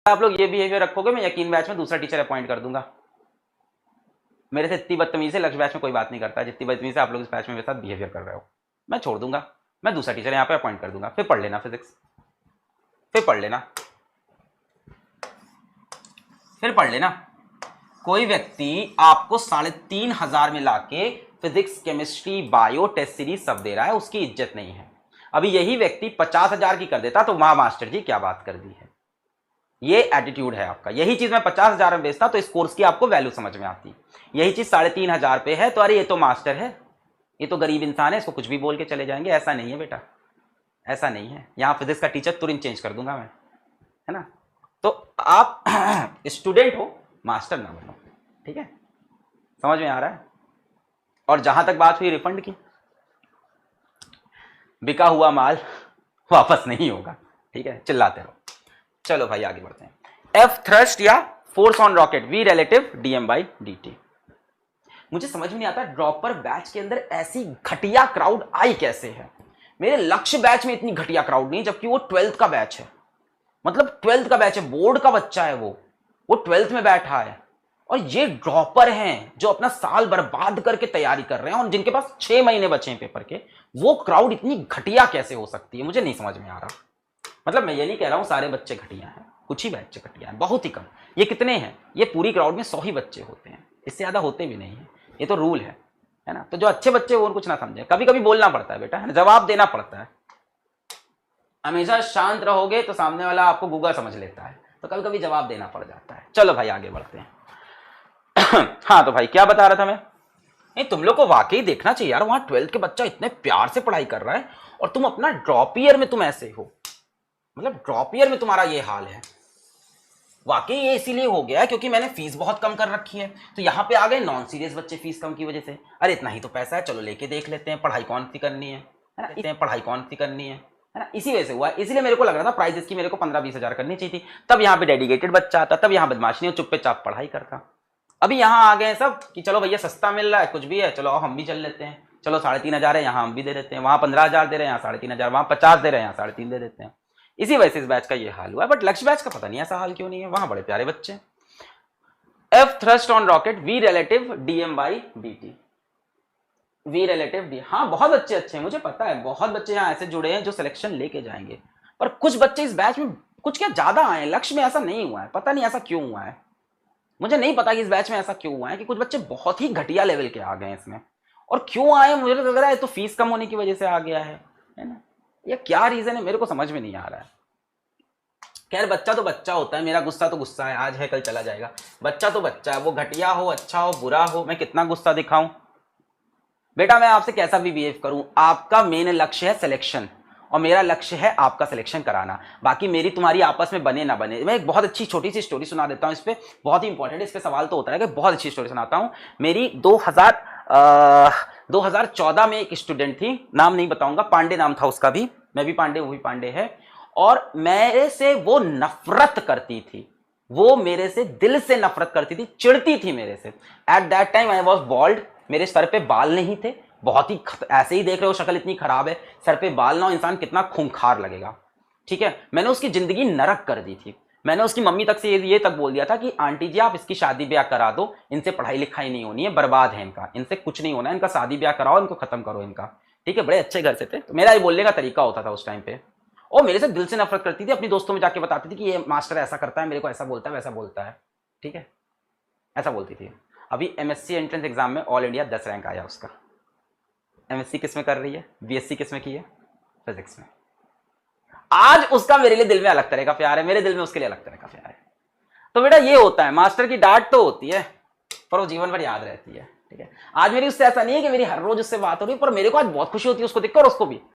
आप लोग ये बिहेवियर रखोगे, मैं यकीन बैच में दूसरा टीचर अपॉइंट कर दूंगा। मेरे से इतनी बदतमीजी से लक्ष्य बैच में कोई बात नहीं करता जितनी बदतमीजी से आप लोग इस बैच में मेरे साथ बिहेवियर कर रहे हो। मैं छोड़ दूंगा, मैं दूसरा टीचर यहाँ पे अपॉइंट कर दूंगा, फिर पढ़ लेना फिजिक्स, फिर पढ़ लेना, फिर पढ़ लेना। कोई व्यक्ति आपको 3,500 में लाके physics, chemistry, bio, test series सब दे रहा है, उसकी इज्जत नहीं है। अभी यही व्यक्ति 50,000 की कर देता तो वाह मास्टर जी क्या बात कर दी है। ये एटीट्यूड है आपका। यही चीज मैं 50,000 में बेचता तो इस कोर्स की आपको वैल्यू समझ में आती। यही चीज 3,500 पे है तो अरे ये तो मास्टर है, ये तो गरीब इंसान है, इसको कुछ भी बोल के चले जाएंगे। ऐसा नहीं है बेटा, ऐसा नहीं है। यहाँ फिजिक्स का टीचर तुरंत चेंज कर दूंगा मैं, है ना। तो आप स्टूडेंट हो, मास्टर ना बनो, ठीक है, समझ में आ रहा है। और जहां तक बात हुई रिफंड की, बिका हुआ माल वापस नहीं होगा, ठीक है, चिल्लाते रहो। चलो भाई आगे बढ़ते हैं। एफ थ्रस्ट या force on rocket, V relative dm/dt। मुझे समझ में नहीं आता ड्रॉपर बैच के अंदर ऐसी घटिया क्राउड आई कैसे है। मेरे लक्ष्य बैच में इतनी घटिया क्राउड नहीं, जबकि वो 12th का बैच है, मतलब 12th का बैच है, बोर्ड का बच्चा है वो 12th में बैठा है। और ये ड्रॉपर हैं जो अपना साल बर्बाद करके तैयारी कर रहे हैं और जिनके पास 6 महीने बचे हैं पेपर के। वो क्राउड इतनी घटिया कैसे हो सकती है, मुझे नहीं समझ में आ रहा। मतलब मैं ये नहीं कह रहा हूं सारे बच्चे घटिया हैं, कुछ ही बच्चे घटिया हैं, बहुत ही कम। ये कितने हैं, ये पूरी क्राउड में 100 ही बच्चे होते हैं, इससे ज्यादा होते भी नहीं है, ये तो रूल है ना। तो जो अच्छे बच्चे वो कुछ ना समझे, कभी कभी बोलना पड़ता है बेटा, है ना, जवाब देना पड़ता है। हमेशा शांत रहोगे तो सामने वाला आपको गूंगा समझ लेता है, तो कभी कभी जवाब देना पड़ जाता है। चलो भाई आगे बढ़ते हैं। हाँ तो भाई क्या बता रहा था मैं, नहीं तुम लोग को वाकई देखना चाहिए यार, वहां 12th के बच्चा इतने प्यार से पढ़ाई कर रहा है और तुम अपना ड्रॉप ईयर में तुम ऐसे हो, मतलब ड्रॉप ईयर में तुम्हारा ये हाल है। वाकई ये इसीलिए हो गया क्योंकि मैंने फीस बहुत कम कर रखी है, तो यहाँ पे आ गए नॉन सीरियस बच्चे फीस कम की वजह से। अरे इतना ही तो पैसा है, चलो लेके देख लेते हैं, पढ़ाई कौन सी करनी है ना, पढ़ाई कौन सी करनी है ना। इसी वजह से हुआ, इसीलिए मेरे को लग रहा था प्राइस इसकी मेरे को 15-20 हजार करनी चाहिए थी, तब यहाँ पे डेडिकेटेड बच्चा आता, तब यहाँ बदमाशी नहीं, चुप्पे चाप पढ़ाई करता। अभी यहाँ आ गए सब कि चलो भैया सस्ता मिल रहा है, कुछ भी है, चलो हम भी चल लेते हैं, चलो 3,500 है यहाँ हम भी दे देते हैं, वहां 15,000 दे रहे हैं, यहाँ 3,500, वहां 50 दे रहे हैं, यहाँ 3.5 दे देते हैं। इसी वजह से इस बैच का ये हाल हुआ है। बट लक्ष्य बैच का पता नहीं ऐसा हाल क्यों नहीं है, वहां बड़े प्यारे बच्चे। F thrust on rocket, V relative dm/dt, V relative D. हाँ बहुत अच्छे अच्छे हैं, मुझे पता है बहुत बच्चे यहाँ ऐसे जुड़े हैं जो सिलेक्शन लेके जाएंगे, पर कुछ बच्चे इस बैच में कुछ क्या ज्यादा आए, लक्ष्य में ऐसा नहीं हुआ है, पता नहीं ऐसा क्यों हुआ है। मुझे नहीं पता कि इस बैच में ऐसा क्यों हुआ है कि कुछ बच्चे बहुत ही घटिया लेवल के आ गए हैं इसमें। और क्यों आए मुझे लग रहा है तो फीस कम होने की वजह से आ गया है ना, या क्या रीजन है मेरे को समझ में नहीं आ रहा है। खैर बच्चा तो बच्चा होता है, मेरा गुस्सा तो गुस्सा है, आज है कल चला जाएगा। बच्चा तो बच्चा है, वो घटिया हो, अच्छा हो, बुरा हो, मैं कितना गुस्सा दिखाऊं बेटा, मैं आपसे कैसा भी बिहेव करूं, आपका मेन लक्ष्य है सिलेक्शन और मेरा लक्ष्य है आपका सिलेक्शन कराना। बाकी मेरी तुम्हारी आपस में बने ना बने। मैं एक बहुत अच्छी छोटी सी स्टोरी सुना देता हूं, इस पे बहुत ही इंपॉर्टेंट है, इस पे सवाल तो होता है कि बहुत अच्छी स्टोरी सुनाता हूं। मेरी 2014 में एक स्टूडेंट थी, नाम नहीं बताऊंगा, पांडे नाम था उसका भी, मैं भी पांडे वो भी पांडे है, और मेरे से वो नफरत करती थी, वो मेरे से दिल से नफरत करती थी, चिढ़ती थी मेरे से। At that time I was bald, मेरे सर पे बाल नहीं थे, बहुत ही ऐसे ही देख रहे हो शक्ल इतनी खराब है, सर पे बाल ना हो इंसान कितना खूंखार लगेगा, ठीक है। मैंने उसकी जिंदगी नरक कर दी थी। मैंने उसकी मम्मी तक से ये तक बोल दिया था कि आंटी जी आप इसकी शादी ब्याह करा दो, इनसे पढ़ाई लिखाई नहीं होनी है, बर्बाद है इनका, इनसे कुछ नहीं होना है, इनका शादी ब्याह कराओ, इनको खत्म करो इनका, ठीक है। बड़े अच्छे घर से थे, तो मेरा ये बोलने का तरीका होता था उस टाइम पे। और मेरे से दिल से नफरत करती थी, अपनी दोस्तों में जाके बताती थी कि ये मास्टर ऐसा करता है, मेरे को ऐसा बोलता है, वैसा बोलता है, ठीक है, ऐसा बोलती थी। अभी एमएससी एंट्रेंस एग्जाम में ऑल इंडिया 10 रैंक आया उसका। एमएससी किस में कर रही है, बीएससी किस में की है, फिजिक्स में। आज उसका मेरे लिए दिल में अलग तरह का प्यार है, मेरे दिल में उसके लिए अलग तरह का प्यार है। तो बेटा ये होता है, मास्टर की डांट तो होती है पर वो जीवन भर याद रहती है, ठीक है। आज मेरी उससे ऐसा नहीं है कि मेरी हर रोज उससे बात हो रही है, पर मेरे को आज बहुत खुशी होती है उसको देखकर और उसको भी।